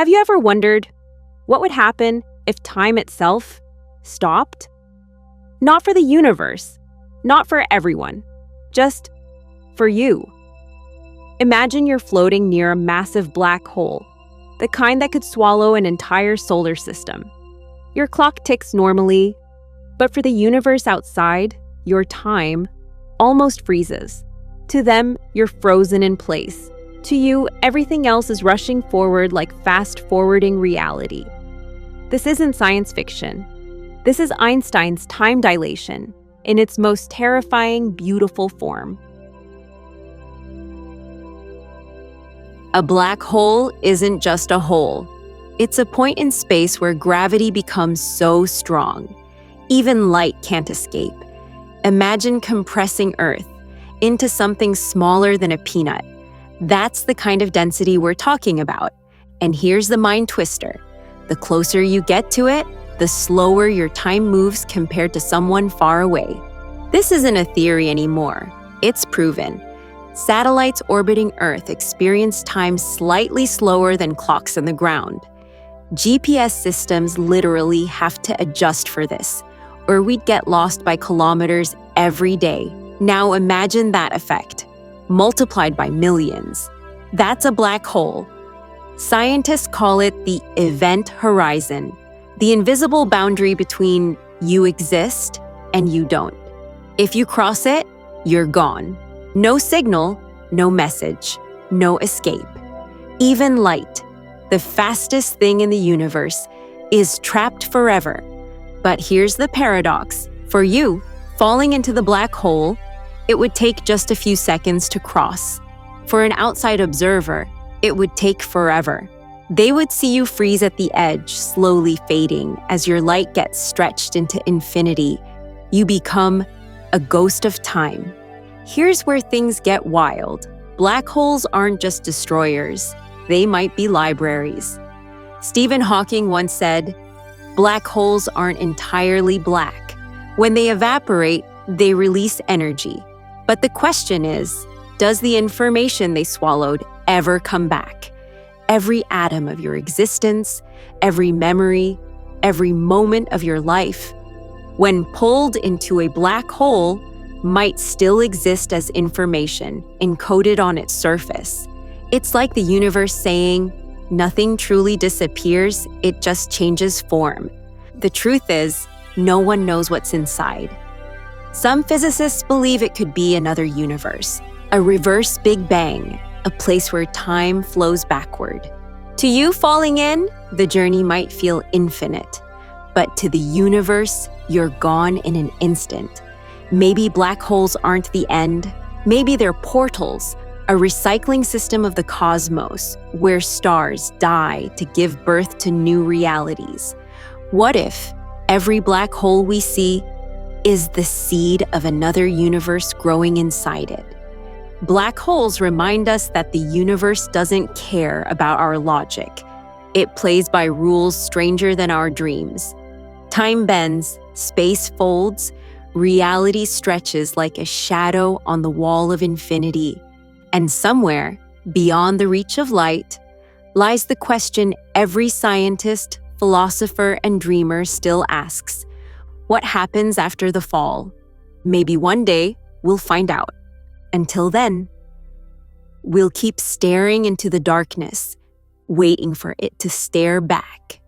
Have you ever wondered what would happen if time itself stopped? Not for the universe, not for everyone, just for you. Imagine you're floating near a massive black hole, the kind that could swallow an entire solar system. Your clock ticks normally, but for the universe outside, your time almost freezes. To them, you're frozen in place. To you, everything else is rushing forward like fast-forwarding reality. This isn't science fiction. This is Einstein's time dilation in its most terrifying, beautiful form. A black hole isn't just a hole. It's a point in space where gravity becomes so strong. Even light can't escape. Imagine compressing Earth into something smaller than a peanut. That's the kind of density we're talking about. And here's the mind twister. The closer you get to it, the slower your time moves compared to someone far away. This isn't a theory anymore. It's proven. Satellites orbiting Earth experience time slightly slower than clocks on the ground. GPS systems literally have to adjust for this, or we'd get lost by kilometers every day. Now imagine that effect, multiplied by millions. That's a black hole. Scientists call it the event horizon, the invisible boundary between you exist and you don't. If you cross it, you're gone. No signal, no message, no escape. Even light, the fastest thing in the universe, is trapped forever. But here's the paradox. For you, falling into the black hole, it would take just a few seconds to cross. For an outside observer, it would take forever. They would see you freeze at the edge, slowly fading as your light gets stretched into infinity. You become a ghost of time. Here's where things get wild. Black holes aren't just destroyers. They might be libraries. Stephen Hawking once said, "Black holes aren't entirely black. When they evaporate, they release energy. But the question is, does the information they swallowed ever come back? Every atom of your existence, every memory, every moment of your life, when pulled into a black hole, might still exist as information encoded on its surface. It's like the universe saying, nothing truly disappears, it just changes form. The truth is, no one knows what's inside." Some physicists believe it could be another universe, a reverse Big Bang, a place where time flows backward. To you falling in, the journey might feel infinite, but to the universe, you're gone in an instant. Maybe black holes aren't the end. Maybe they're portals, a recycling system of the cosmos where stars die to give birth to new realities. What if every black hole we see is the seed of another universe growing inside it? Black holes remind us that the universe doesn't care about our logic. It plays by rules stranger than our dreams. Time bends, space folds, reality stretches like a shadow on the wall of infinity. And somewhere, beyond the reach of light, lies the question every scientist, philosopher, and dreamer still asks: what happens after the fall? Maybe one day we'll find out. Until then, we'll keep staring into the darkness, waiting for it to stare back.